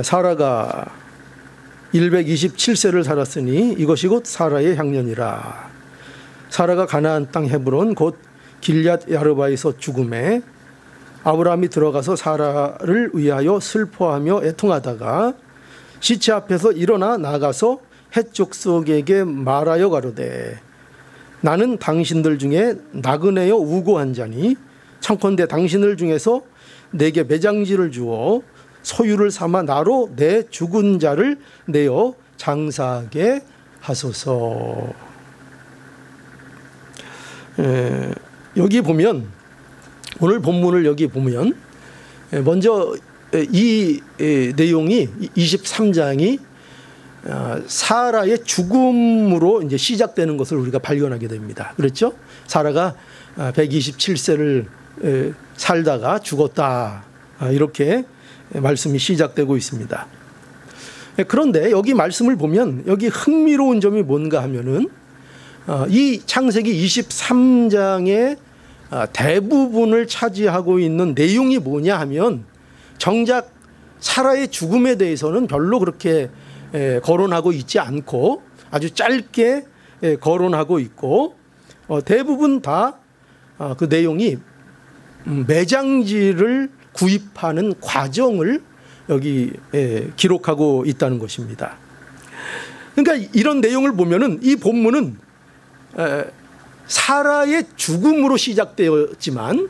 사라가 127세를 살았으니 이것이 곧 사라의 향년이라. 사라가 가나안 땅 헤브론 곧 길앗 야르바에서 죽음에 아브라함이 들어가서 사라를 위하여 슬퍼하며 애통하다가 시체 앞에서 일어나 나가서 헷족속에게 말하여 가로되 나는 당신들 중에 나그네여 우고한 자니 청컨대 당신들 중에서 내게 매장지를 주어 소유를 삼아 나로 내 죽은 자를 내어 장사하게 하소서. 여기 보면 오늘 본문을 여기 보면 먼저 이 내용이 23장이 사라의 죽음으로 이제 시작되는 것을 우리가 발견하게 됩니다. 그렇죠? 사라가 127세를 살다가 죽었다. 이렇게 말씀이 시작되고 있습니다. 그런데 여기 말씀을 보면 여기 흥미로운 점이 뭔가 하면은 이 창세기 23장의 대부분을 차지하고 있는 내용이 뭐냐 하면 정작 사라의 죽음에 대해서는 별로 그렇게 거론하고 있지 않고 아주 짧게 거론하고 있고 대부분 다 그 내용이 매장지를 구입하는 과정을 여기 기록하고 있다는 것입니다. 그러니까 이런 내용을 보면은 이 본문은 사라의 죽음으로 시작되었지만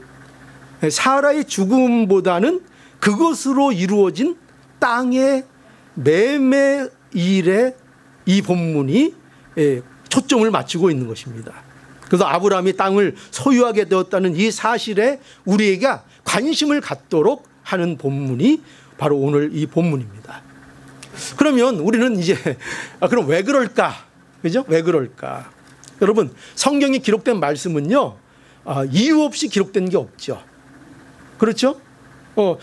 사라의 죽음보다는 그것으로 이루어진 땅의 매매 일에 이 본문이 초점을 맞추고 있는 것입니다. 그래서 아브라함이 땅을 소유하게 되었다는 이 사실에 우리에게 관심을 갖도록 하는 본문이 바로 오늘 이 본문입니다. 그러면 우리는 이제 그럼 왜 그럴까? 그죠? 왜 그럴까? 여러분, 성경에 기록된 말씀은요, 이유 없이 기록된 게 없죠. 그렇죠?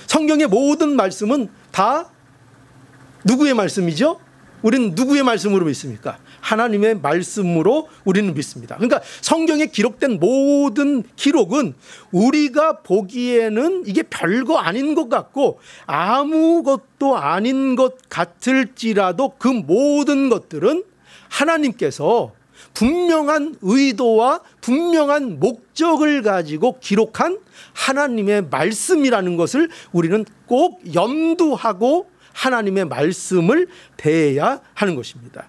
성경의 모든 말씀은 다 누구의 말씀이죠? 우리는 누구의 말씀으로 믿습니까? 하나님의 말씀으로 우리는 믿습니다. 그러니까 성경에 기록된 모든 기록은 우리가 보기에는 이게 별거 아닌 것 같고 아무것도 아닌 것 같을지라도 그 모든 것들은 하나님께서 분명한 의도와 분명한 목적을 가지고 기록한 하나님의 말씀이라는 것을 우리는 꼭 염두하고 하나님의 말씀을 대해야 하는 것입니다.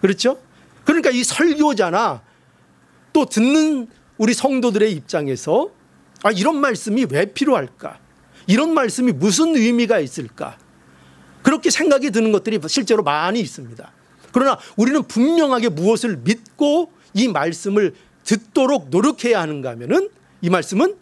그렇죠? 그러니까 이 설교자나 또 듣는 우리 성도들의 입장에서 이런 말씀이 왜 필요할까? 이런 말씀이 무슨 의미가 있을까? 그렇게 생각이 드는 것들이 실제로 많이 있습니다. 그러나 우리는 분명하게 무엇을 믿고 이 말씀을 듣도록 노력해야 하는가 하면은 이 말씀은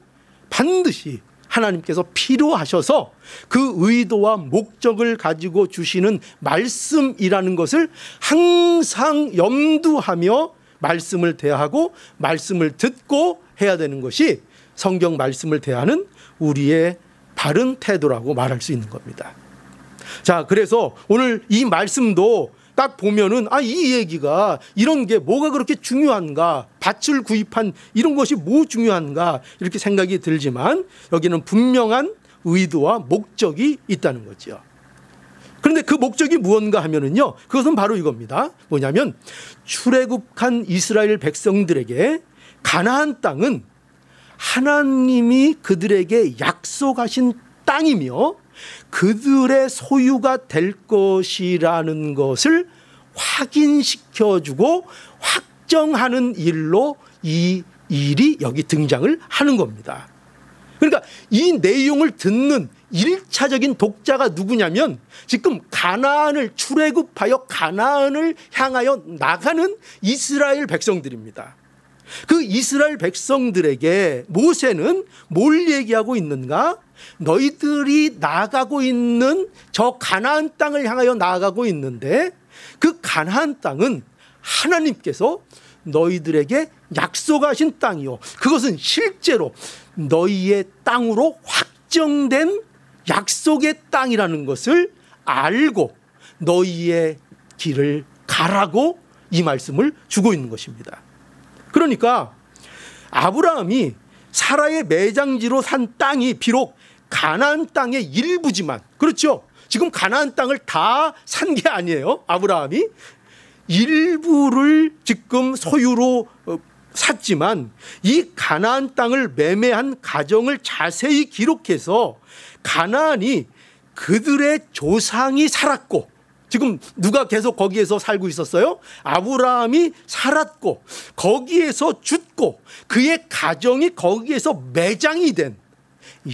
반드시 하나님께서 필요하셔서 그 의도와 목적을 가지고 주시는 말씀이라는 것을 항상 염두하며 말씀을 대하고 말씀을 듣고 해야 되는 것이 성경 말씀을 대하는 우리의 바른 태도라고 말할 수 있는 겁니다. 자, 그래서 오늘 이 말씀도 딱 보면은 이 얘기가 이런 게 뭐가 그렇게 중요한가, 밭을 구입한 이런 것이 뭐 중요한가 이렇게 생각이 들지만 여기는 분명한 의도와 목적이 있다는 거죠. 그런데 그 목적이 무언가 하면은요, 그것은 바로 이겁니다. 뭐냐면 출애굽한 이스라엘 백성들에게 가나안 땅은 하나님이 그들에게 약속하신 땅이며 그들의 소유가 될 것이라는 것을 확인시켜주고 확정하는 일로 이 일이 여기 등장을 하는 겁니다. 그러니까 이 내용을 듣는 1차적인 독자가 누구냐면 지금 가나안을 출애굽하여 가나안을 향하여 나가는 이스라엘 백성들입니다. 그 이스라엘 백성들에게 모세는 뭘 얘기하고 있는가? 너희들이 나아가고 있는 저 가나안 땅을 향하여 나아가고 있는데 그 가나안 땅은 하나님께서 너희들에게 약속하신 땅이요, 그것은 실제로 너희의 땅으로 확정된 약속의 땅이라는 것을 알고 너희의 길을 가라고 이 말씀을 주고 있는 것입니다. 그러니까 아브라함이 사라의 매장지로 산 땅이 비록 가나안 땅의 일부지만, 그렇죠? 지금 가나안 땅을 다 산 게 아니에요. 아브라함이 일부를 지금 소유로 샀지만 이 가나안 땅을 매매한 가정을 자세히 기록해서 가나안이 그들의 조상이 살았고, 지금 누가 계속 거기에서 살고 있었어요? 아브라함이 살았고 거기에서 죽고 그의 가정이 거기에서 매장이 된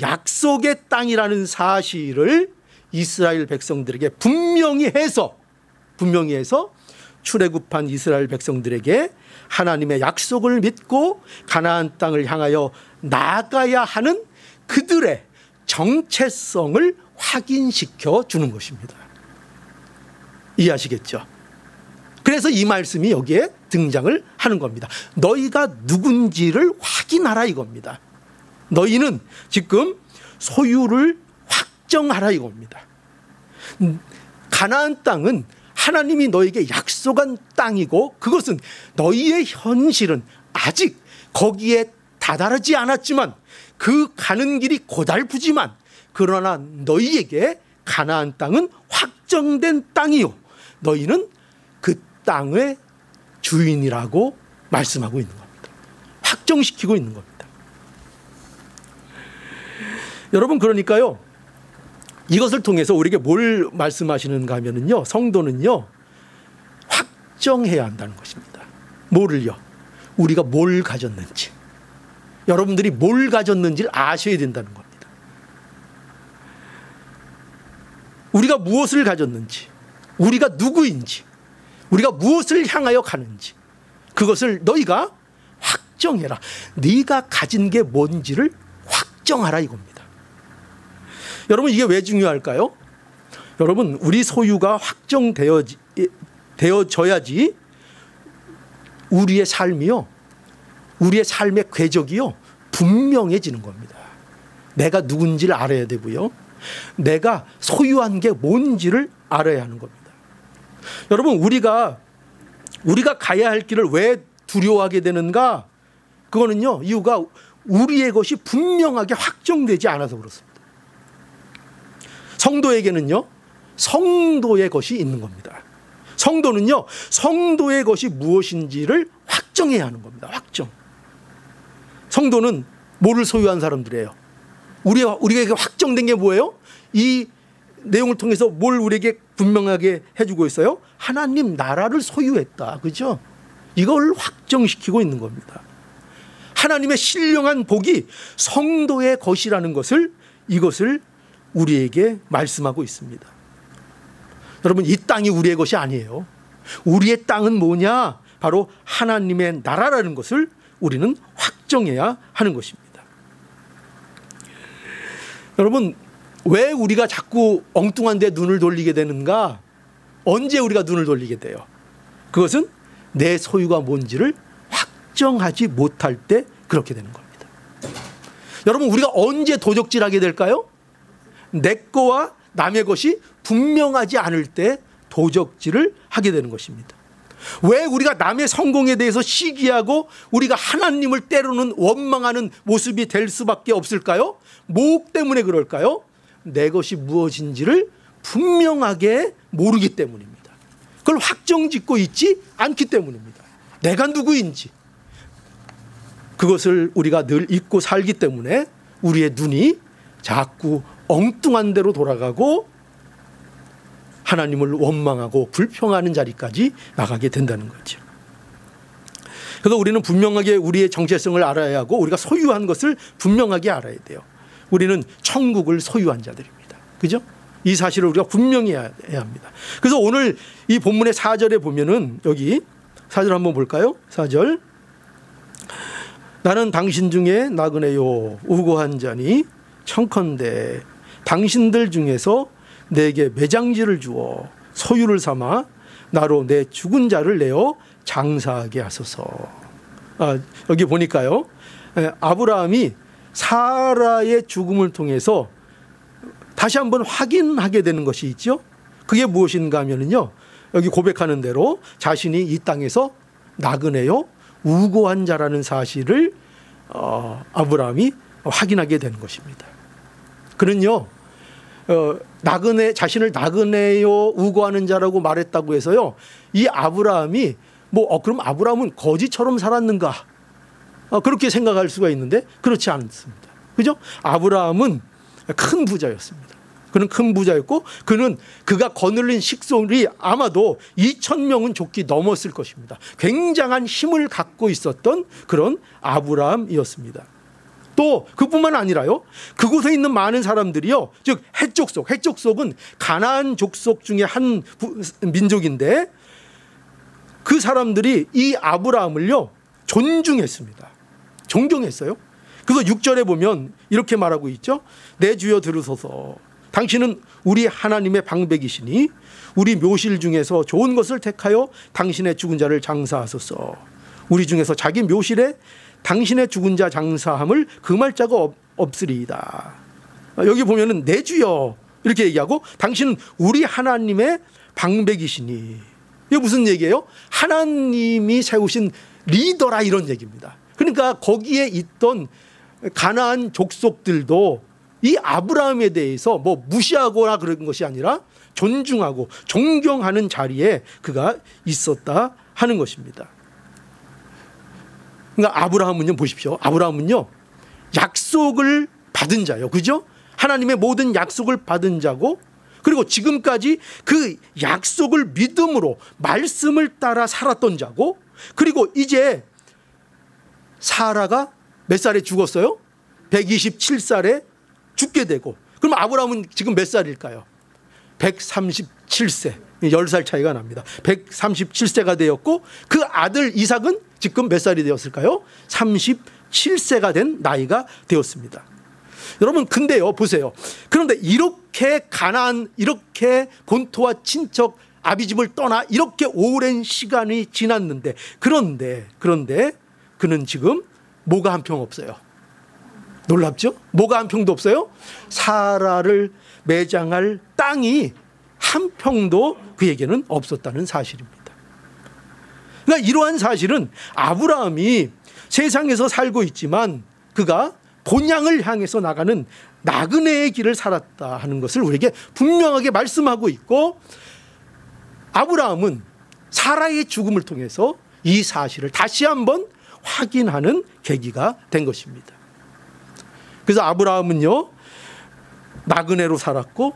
약속의 땅이라는 사실을 이스라엘 백성들에게 분명히 해서 출애굽한 이스라엘 백성들에게 하나님의 약속을 믿고 가나안 땅을 향하여 나아가야 하는 그들의 정체성을 확인시켜 주는 것입니다. 이해하시겠죠? 그래서 이 말씀이 여기에 등장을 하는 겁니다. 너희가 누군지를 확인하라 이겁니다. 너희는 지금 소유를 확정하라 이겁니다. 가나안 땅은 하나님이 너에게 약속한 땅이고 그것은 너희의 현실은 아직 거기에 다다르지 않았지만 그 가는 길이 고달프지만 그러나 너희에게 가나안 땅은 확정된 땅이요 너희는 그 땅의 주인이라고 말씀하고 있는 겁니다. 확정시키고 있는 겁니다. 여러분, 그러니까요, 이것을 통해서 우리에게 뭘 말씀하시는가 하면요, 성도는요 확정해야 한다는 것입니다. 뭐를요? 우리가 뭘 가졌는지, 여러분들이 뭘 가졌는지를 아셔야 된다는 겁니다. 우리가 무엇을 가졌는지, 우리가 누구인지, 우리가 무엇을 향하여 가는지, 그것을 너희가 확정해라. 네가 가진 게 뭔지를 확정하라 이겁니다. 여러분, 이게 왜 중요할까요? 여러분, 우리 소유가 확정되어져야지 우리의 삶이요, 우리의 삶의 궤적이요 분명해지는 겁니다. 내가 누군지를 알아야 되고요, 내가 소유한 게 뭔지를 알아야 하는 겁니다. 여러분, 우리가 가야 할 길을 왜 두려워하게 되는가? 그거는요, 이유가 우리의 것이 분명하게 확정되지 않아서 그렇습니다. 성도에게는요, 성도의 것이 있는 겁니다. 성도는요, 성도의 것이 무엇인지를 확정해야 하는 겁니다. 확정. 성도는 뭐를 소유한 사람들이에요? 우리에게 확정된 게 뭐예요? 이 내용을 통해서 뭘 우리에게 분명하게 해주고 있어요? 하나님 나라를 소유했다. 그죠? 이걸 확정시키고 있는 겁니다. 하나님의 신령한 복이 성도의 것이라는 것을, 이것을 우리에게 말씀하고 있습니다. 여러분, 이 땅이 우리의 것이 아니에요. 우리의 땅은 뭐냐? 바로 하나님의 나라라는 것을 우리는 확정해야 하는 것입니다. 여러분, 왜 우리가 자꾸 엉뚱한 데 눈을 돌리게 되는가? 언제 우리가 눈을 돌리게 돼요? 그것은 내 소유가 뭔지를 확정하지 못할 때 그렇게 되는 겁니다. 여러분, 우리가 언제 도적질하게 될까요? 내 거와 남의 것이 분명하지 않을 때 도적질을 하게 되는 것입니다. 왜 우리가 남의 성공에 대해서 시기하고 우리가 하나님을 때로는 원망하는 모습이 될 수밖에 없을까요? 뭐 때문에 그럴까요? 내 것이 무엇인지를 분명하게 모르기 때문입니다. 그걸 확정짓고 있지 않기 때문입니다. 내가 누구인지 그것을 우리가 늘 잊고 살기 때문에 우리의 눈이 자꾸 엉뚱한 데로 돌아가고 하나님을 원망하고 불평하는 자리까지 나가게 된다는 거죠. 그래서 우리는 분명하게 우리의 정체성을 알아야 하고 우리가 소유한 것을 분명하게 알아야 돼요. 우리는 천국을 소유한 자들입니다. 그죠? 이 사실을 우리가 분명히 해야 합니다. 그래서 오늘 이 본문의 4절에 보면은, 여기 4절 한번 볼까요? 4절. 나는 당신 중에 나그네요 우고한 자니 청컨대 당신들 중에서 내게 매장지를 주어 소유를 삼아 나로 내 죽은 자를 내어 장사하게 하소서. 여기 보니까요, 아브라함이 사라의 죽음을 통해서 다시 한번 확인하게 되는 것이 있죠. 그게 무엇인가 하면요, 여기 고백하는 대로 자신이 이 땅에서 나그네요 우고한 자라는 사실을 아브라함이 확인하게 되는 것입니다. 그는요, 나그네, 자신을 나그네요 우고하는 자라고 말했다고 해서요, 이 아브라함이 그럼 아브라함은 거지처럼 살았는가? 그렇게 생각할 수가 있는데 그렇지 않습니다. 그죠? 아브라함은 큰 부자였습니다. 그는 큰 부자였고, 그가 거느린 식솔이 아마도 2,000명은 좋게 넘었을 것입니다. 굉장한 힘을 갖고 있었던 그런 아브라함이었습니다. 또 그뿐만 아니라요, 그곳에 있는 많은 사람들이요, 즉 헷족속은 가나안 족속 중에 한 민족인데, 그 사람들이 이 아브라함을요 존중했습니다. 존경했어요. 그래서 6절에 보면 이렇게 말하고 있죠. 내 주여 들으소서. 당신은 우리 하나님의 방백이시니 우리 묘실 중에서 좋은 것을 택하여 당신의 죽은 자를 장사하소서. 우리 중에서 자기 묘실에 당신의 죽은 자 장사함을 금할 자가 없으리이다. 여기 보면은 내 주여 이렇게 얘기하고, 당신은 우리 하나님의 방백이시니, 이게 무슨 얘기예요? 하나님이 세우신 리더라, 이런 얘기입니다. 그러니까 거기에 있던 가나안 족속들도 이 아브라함에 대해서 무시하거나 그런 것이 아니라 존중하고 존경하는 자리에 그가 있었다 하는 것입니다. 그러니까 아브라함은요, 보십시오. 아브라함은요, 약속을 받은 자예요. 그죠? 하나님의 모든 약속을 받은 자고, 그리고 지금까지 그 약속을 믿음으로 말씀을 따라 살았던 자고, 그리고 이제 사라가 몇 살에 죽었어요? 127살에 죽게 되고, 그럼 아브라함은 지금 몇 살일까요? 137세, 10살 차이가 납니다. 137세가 되었고, 그 아들 이삭은 지금 몇 살이 되었을까요? 37세가 된 나이가 되었습니다. 여러분, 근데요, 보세요. 그런데 이렇게 가나안, 이렇게 본토와 친척 아비집을 떠나 이렇게 오랜 시간이 지났는데, 그런데 그는 지금 뭐가 한 평 없어요. 놀랍죠? 뭐가 한 평도 없어요? 사라를 매장할 땅이 한 평도 그에게는 없었다는 사실입니다. 그러니까 이러한 사실은 아브라함이 세상에서 살고 있지만 그가 본향을 향해서 나가는 나그네의 길을 살았다 하는 것을 우리에게 분명하게 말씀하고 있고, 아브라함은 사라의 죽음을 통해서 이 사실을 다시 한번 확인하는 계기가 된 것입니다. 그래서 아브라함은요, 나그네로 살았고,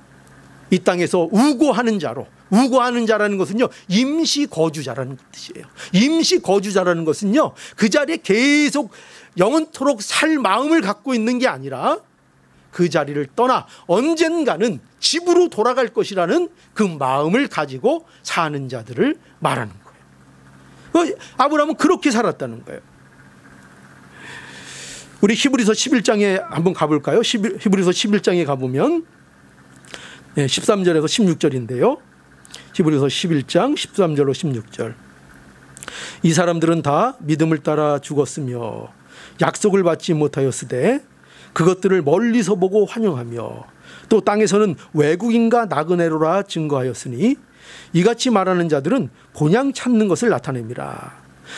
이 땅에서 우고하는 자라는 것은요, 임시 거주자라는 뜻이에요. 임시 거주자라는 것은요, 그 자리에 계속 영원토록 살 마음을 갖고 있는 게 아니라 그 자리를 떠나 언젠가는 집으로 돌아갈 것이라는 그 마음을 가지고 사는 자들을 말하는 거예요. 아브라함은 그렇게 살았다는 거예요. 우리 히브리서 11장에 한번 가볼까요? 히브리서 11장에 가보면 13절에서 16절인데요. 히브리서 11장 13절로 16절. 이 사람들은 다 믿음을 따라 죽었으며 약속을 받지 못하였으되 그것들을 멀리서 보고 환영하며 또 땅에서는 외국인과 나그네로라 증거하였으니 이같이 말하는 자들은 본향 찾는 것을 나타냅니다.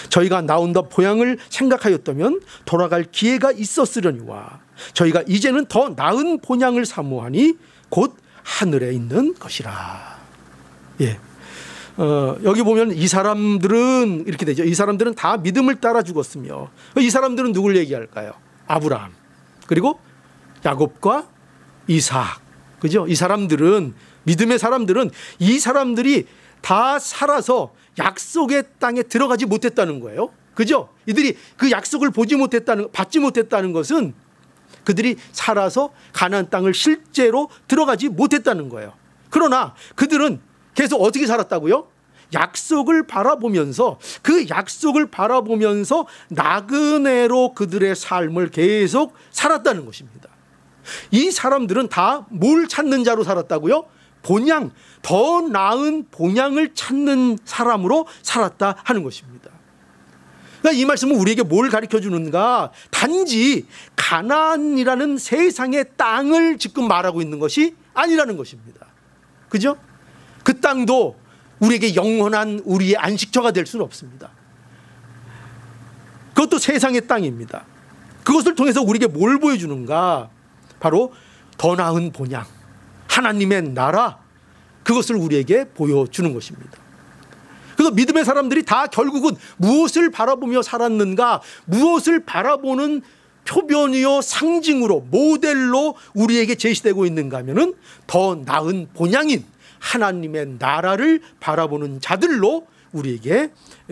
저희가 나온다 본향을 생각하였다면 돌아갈 기회가 있었으려니와 저희가 이제는 더 나은 본향을 사모하니 곧 하늘에 있는 것이라. 예. 여기 보면 이 사람들은 이렇게 되죠. 이 사람들은 다 믿음을 따라 죽었으며, 이 사람들은 누굴 얘기할까요? 아브라함, 그리고 야곱과 이삭. 그죠? 이 사람들은, 믿음의 사람들은 이 사람들이 다 살아서 약속의 땅에 들어가지 못했다는 거예요. 그죠? 이들이 그 약속을 받지 못했다는 것은 그들이 살아서 가나안 땅을 실제로 들어가지 못했다는 거예요. 그러나 그들은 계속 어떻게 살았다고요? 약속을 바라보면서, 그 약속을 바라보면서 나그네로 그들의 삶을 계속 살았다는 것입니다. 이 사람들은 다 뭘 찾는 자로 살았다고요? 본향, 더 나은 본향을 찾는 사람으로 살았다 하는 것입니다. 그러니까 이 말씀은 우리에게 뭘 가르쳐 주는가? 단지 가나안이라는 세상의 땅을 지금 말하고 있는 것이 아니라는 것입니다. 그죠? 그 땅도 우리에게 영원한 우리의 안식처가 될 수는 없습니다. 그것도 세상의 땅입니다. 그것을 통해서 우리에게 뭘 보여주는가? 바로 더 나은 본향, 하나님의 나라, 그것을 우리에게 보여주는 것입니다. 그래서 믿음의 사람들이 다 결국은 무엇을 바라보며 살았는가, 무엇을 바라보는 표변이요 상징으로 모델로 우리에게 제시되고 있는가 하면은 더 나은 본향인 하나님의 나라를 바라보는 자들로 우리에게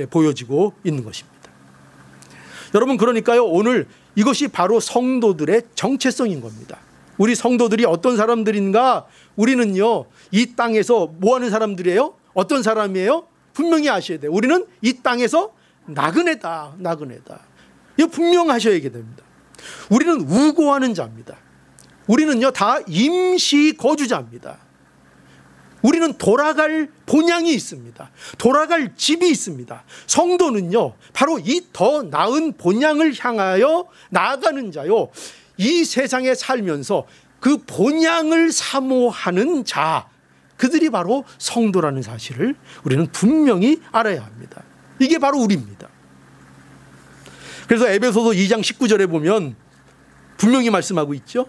보여지고 있는 것입니다. 여러분, 그러니까요, 오늘 이것이 바로 성도들의 정체성인 겁니다. 우리 성도들이 어떤 사람들인가? 우리는요, 이 땅에서 뭐 하는 사람들이에요? 어떤 사람이에요? 분명히 아셔야 돼요. 우리는 이 땅에서 나그네다, 나그네다. 이거 분명하셔야 됩니다. 우리는 우고하는 자입니다. 우리는요, 다 임시 거주자입니다. 우리는 돌아갈 본향이 있습니다. 돌아갈 집이 있습니다. 성도는요, 바로 이 더 나은 본향을 향하여 나아가는 자요, 이 세상에 살면서 그 본향을 사모하는 자, 그들이 바로 성도라는 사실을 우리는 분명히 알아야 합니다. 이게 바로 우리입니다. 그래서 에베소서 2장 19절에 보면 분명히 말씀하고 있죠.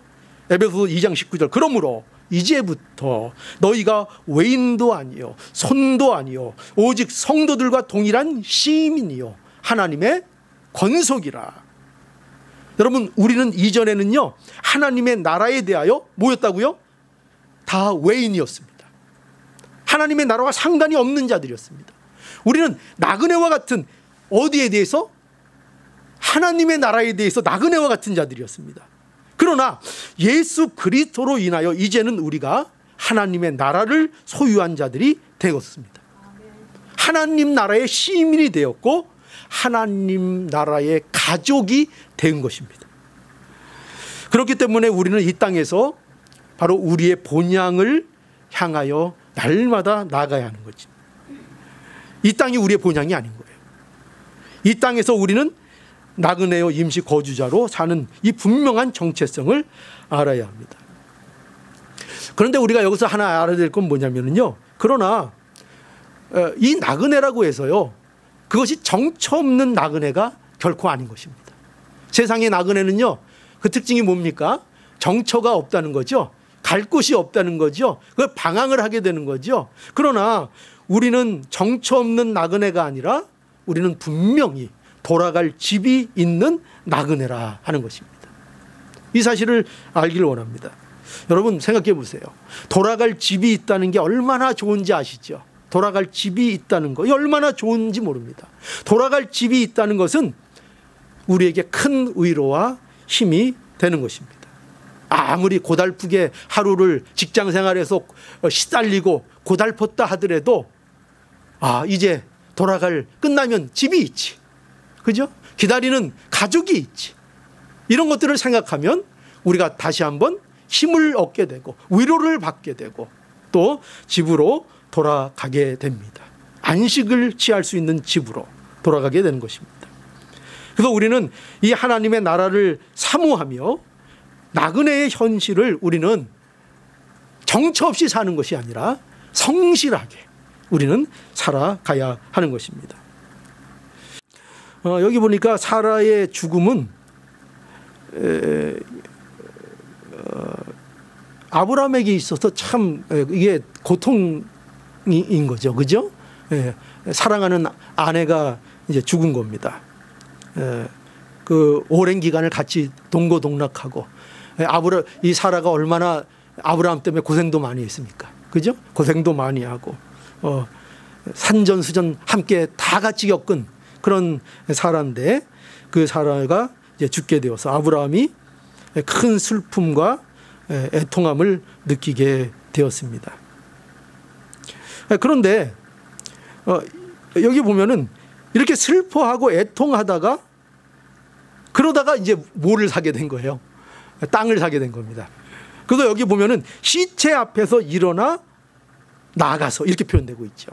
에베소서 2장 19절, 그러므로 이제부터 너희가 외인도 아니요 손도 아니요 오직 성도들과 동일한 시민이요 하나님의 권속이라. 여러분, 우리는 이전에는요, 하나님의 나라에 대하여 뭐였다고요? 다 외인이었습니다. 하나님의 나라와 상관이 없는 자들이었습니다. 우리는 나그네와 같은, 어디에 대해서? 하나님의 나라에 대해서 나그네와 같은 자들이었습니다. 그러나 예수 그리스도로 인하여 이제는 우리가 하나님의 나라를 소유한 자들이 되었습니다. 하나님 나라의 시민이 되었고 하나님 나라의 가족이 된 것입니다. 그렇기 때문에 우리는 이 땅에서 바로 우리의 본향을 향하여 날마다 나가야 하는 거지. 이 땅이 우리의 본향이 아닌 거예요. 이 땅에서 우리는 나그네요 임시 거주자로 사는 이 분명한 정체성을 알아야 합니다. 그런데 우리가 여기서 하나 알아야 될 건 뭐냐면요, 그러나 이 나그네라고 해서요, 그것이 정처 없는 나그네가 결코 아닌 것입니다. 세상의 나그네는요, 그 특징이 뭡니까? 정처가 없다는 거죠. 갈 곳이 없다는 거죠. 그 방황을 하게 되는 거죠. 그러나 우리는 정처 없는 나그네가 아니라 우리는 분명히 돌아갈 집이 있는 나그네라 하는 것입니다. 이 사실을 알기를 원합니다. 여러분, 생각해 보세요. 돌아갈 집이 있다는 게 얼마나 좋은지 아시죠? 돌아갈 집이 있다는 거, 이 얼마나 좋은지 모릅니다. 돌아갈 집이 있다는 것은 우리에게 큰 위로와 힘이 되는 것입니다. 아무리 고달프게 하루를 직장 생활에서 시달리고 고달팠다 하더라도 이제 돌아갈, 끝나면 집이 있지, 그죠? 기다리는 가족이 있지. 이런 것들을 생각하면 우리가 다시 한번 힘을 얻게 되고 위로를 받게 되고 또 집으로 돌아가게 됩니다. 안식을 취할 수 있는 집으로 돌아가게 되는 것입니다. 그래서 우리는 이 하나님의 나라를 사모하며 나그네의 현실을 우리는 정처 없이 사는 것이 아니라 성실하게 우리는 살아가야 하는 것입니다. 여기 보니까 사라의 죽음은 아브라함에게 있어서 참 이게 고통인 거죠, 그죠? 사랑하는 아내가 이제 죽은 겁니다. 그 오랜 기간을 같이 동거동락하고 이 사라가 얼마나 아브라함 때문에 고생도 많이 했습니까, 그죠? 고생도 많이 하고 산전수전 함께 다 같이 겪은 그런 사라인데, 그 사라가 이제 죽게 되어서 아브라함이 큰 슬픔과 애통함을 느끼게 되었습니다. 그런데 여기 보면은 이렇게 슬퍼하고 애통하다가 그러다가 이제 뭐를 사게 된 거예요? 땅을 사게 된 겁니다. 그래서 여기 보면은 시체 앞에서 일어나 나가서 이렇게 표현되고 있죠.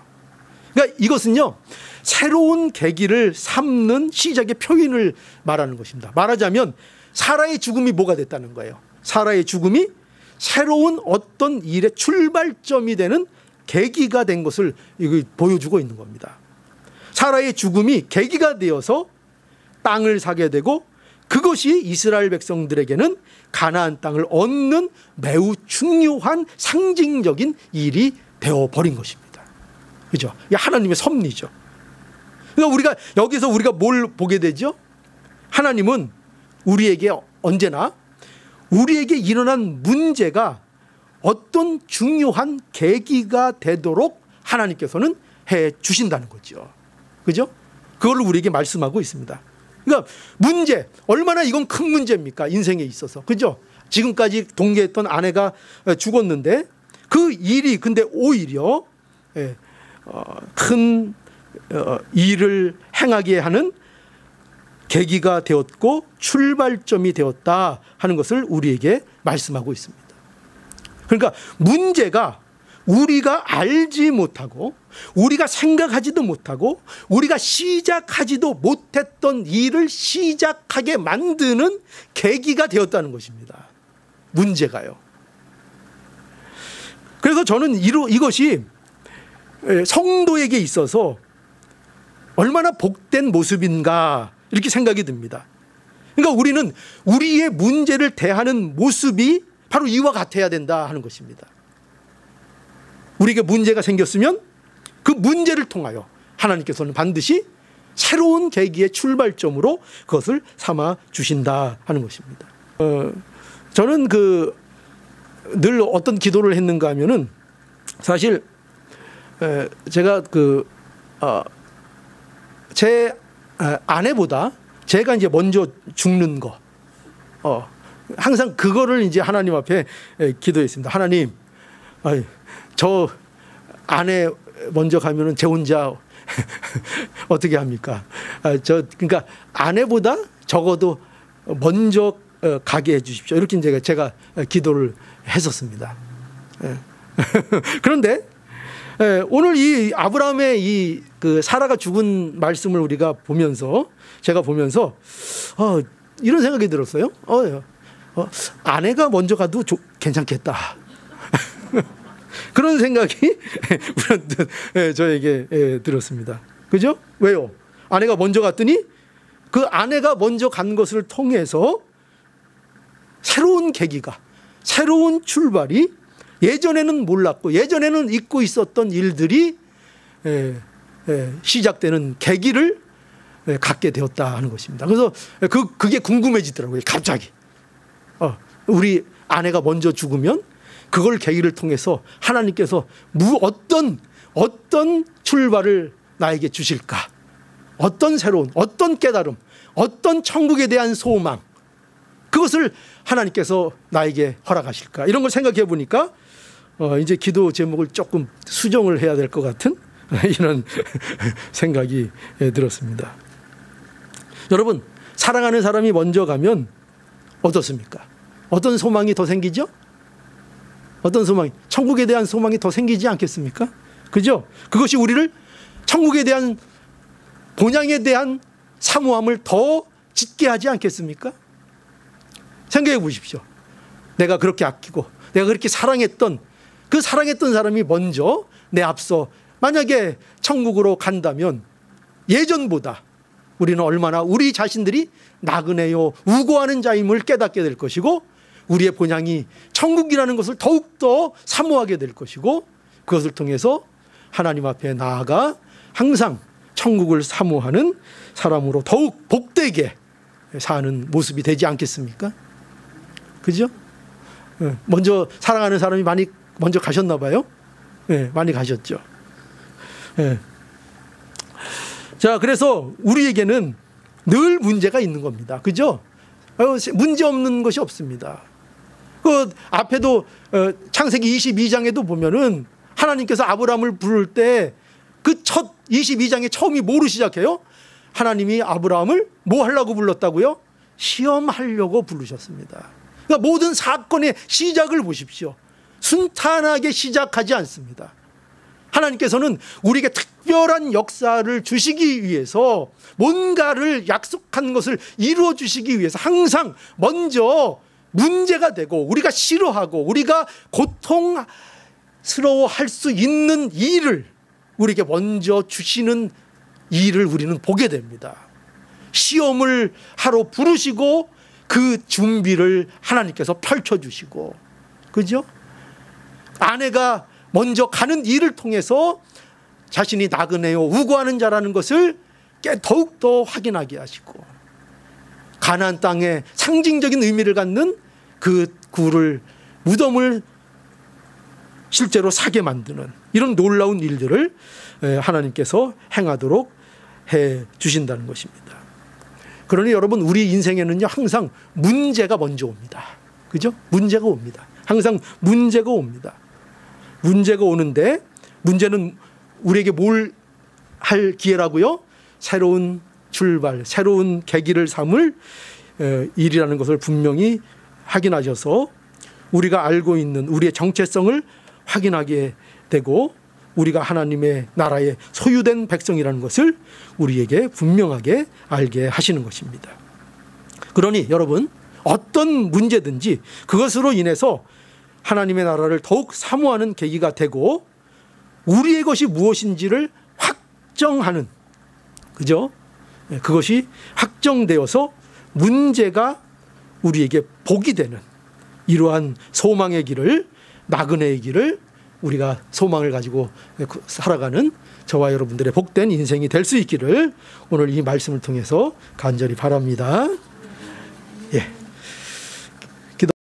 그러니까 이것은요, 새로운 계기를 삼는 시작의 표현을 말하는 것입니다. 말하자면 사라의 죽음이 뭐가 됐다는 거예요? 사라의 죽음이 새로운 어떤 일의 출발점이 되는 계기가 된 것을 보여주고 있는 겁니다. 사라의 죽음이 계기가 되어서 땅을 사게 되고 그것이 이스라엘 백성들에게는 가나안 땅을 얻는 매우 중요한 상징적인 일이 되어버린 것입니다. 그죠? 이게 하나님의 섭리죠. 그러니까 우리가 여기서 뭘 보게 되죠? 하나님은 우리에게 언제나 우리에게 일어난 문제가 어떤 중요한 계기가 되도록 하나님께서는 해 주신다는 거죠. 그죠? 그걸 우리에게 말씀하고 있습니다. 그러니까 문제, 얼마나 이건 큰 문제입니까? 인생에 있어서. 그죠? 지금까지 동거했던 아내가 죽었는데 그 일이 근데 오히려 큰 일을 행하게 하는 계기가 되었고 출발점이 되었다 하는 것을 우리에게 말씀하고 있습니다. 그러니까 문제가 우리가 알지 못하고 우리가 생각하지도 못하고 우리가 시작하지도 못했던 일을 시작하게 만드는 계기가 되었다는 것입니다. 문제가요. 그래서 저는 이것이 성도에게 있어서 얼마나 복된 모습인가 이렇게 생각이 듭니다. 그러니까 우리는 우리의 문제를 대하는 모습이 바로 이와 같아야 된다 하는 것입니다. 우리에게 문제가 생겼으면 그 문제를 통하여 하나님께서는 반드시 새로운 계기의 출발점으로 그것을 삼아 주신다 하는 것입니다. 저는 늘 어떤 기도를 했는가 하면은 사실 제가 제 아내보다 제가 이제 먼저 죽는 거 항상 그거를 이제 하나님 앞에 기도했습니다. 하나님, 저 아내 먼저 가면은 제 혼자 어떻게 합니까? 그러니까 아내보다 적어도 먼저 가게 해주십시오. 이렇게 제가 기도를 했었습니다. 그런데 오늘 이 아브라함의 사라가 죽은 말씀을 우리가 제가 보면서 이런 생각이 들었어요. 아내가 먼저 가도 괜찮겠다. 그런 생각이 불현듯 저에게 들었습니다. 그죠? 왜요? 아내가 먼저 갔더니 그 아내가 먼저 간 것을 통해서 새로운 계기가, 새로운 출발이 예전에는 몰랐고 예전에는 잊고 있었던 일들이 시작되는 계기를 갖게 되었다 하는 것입니다. 그래서 그게 궁금해지더라고요. 갑자기 우리 아내가 먼저 죽으면 그걸 계기를 통해서 하나님께서 어떤 출발을 나에게 주실까? 어떤 새로운, 어떤 깨달음, 어떤 천국에 대한 소망, 그것을 하나님께서 나에게 허락하실까? 이런 걸 생각해 보니까 이제 기도 제목을 조금 수정을 해야 될 것 같은 이런 생각이 들었습니다. 여러분, 사랑하는 사람이 먼저 가면 어떻습니까? 어떤 소망이 더 생기죠? 어떤 소망이? 천국에 대한 소망이 더 생기지 않겠습니까? 그죠? 그것이 우리를 천국에 대한 본향에 대한 사모함을 더 짙게 하지 않겠습니까? 생각해 보십시오. 내가 그렇게 아끼고 내가 그렇게 사랑했던 그 사랑했던 사람이 먼저 내 앞서 만약에 천국으로 간다면 예전보다 우리는 얼마나 우리 자신들이 나그네요 우고하는 자임을 깨닫게 될 것이고 우리의 본향이 천국이라는 것을 더욱더 사모하게 될 것이고 그것을 통해서 하나님 앞에 나아가 항상 천국을 사모하는 사람으로 더욱 복되게 사는 모습이 되지 않겠습니까? 그죠? 먼저 사랑하는 사람이 많이 먼저 가셨나 봐요. 많이 가셨죠. 자, 그래서 우리에게는 늘 문제가 있는 겁니다. 그죠? 문제 없는 것이 없습니다. 그 앞에도 창세기 22장에도 보면은 하나님께서 아브라함을 부를 때 그 첫 22장의 처음이 뭐로 시작해요? 하나님이 아브라함을 뭐 하려고 불렀다고요? 시험하려고 부르셨습니다. 그러니까 모든 사건의 시작을 보십시오. 순탄하게 시작하지 않습니다. 하나님께서는 우리에게 특별한 역사를 주시기 위해서 뭔가를 약속한 것을 이루어 주시기 위해서 항상 먼저 문제가 되고 우리가 싫어하고 우리가 고통스러워할 수 있는 일을 우리에게 먼저 주시는 일을 우리는 보게 됩니다. 시험을 하러 부르시고 그 준비를 하나님께서 펼쳐주시고, 그죠? 아내가 먼저 가는 일을 통해서 자신이 나그네요 우고하는 자라는 것을 더욱더 확인하게 하시고, 가나안 땅에 상징적인 의미를 갖는 그 굴을, 무덤을 실제로 사게 만드는 이런 놀라운 일들을 하나님께서 행하도록 해 주신다는 것입니다. 그러니 여러분, 우리 인생에는요 항상 문제가 먼저 옵니다. 그죠? 문제가 옵니다. 항상 문제가 옵니다. 문제가 오는데, 문제는 우리에게 뭘 할 기회라고요? 새로운 출발, 새로운 계기를 삼을 일이라는 것을 분명히 확인하셔서 우리가 알고 있는 우리의 정체성을 확인하게 되고, 우리가 하나님의 나라의 소유된 백성이라는 것을 우리에게 분명하게 알게 하시는 것입니다. 그러니 여러분, 어떤 문제든지 그것으로 인해서 하나님의 나라를 더욱 사모하는 계기가 되고, 우리의 것이 무엇인지를 확정하는, 그죠? 그것이 확정되어서 문제가 우리에게 복이 되는 이러한 소망의 길을, 나그네의 길을 우리가 소망을 가지고 살아가는 저와 여러분들의 복된 인생이 될 수 있기를 오늘 이 말씀을 통해서 간절히 바랍니다.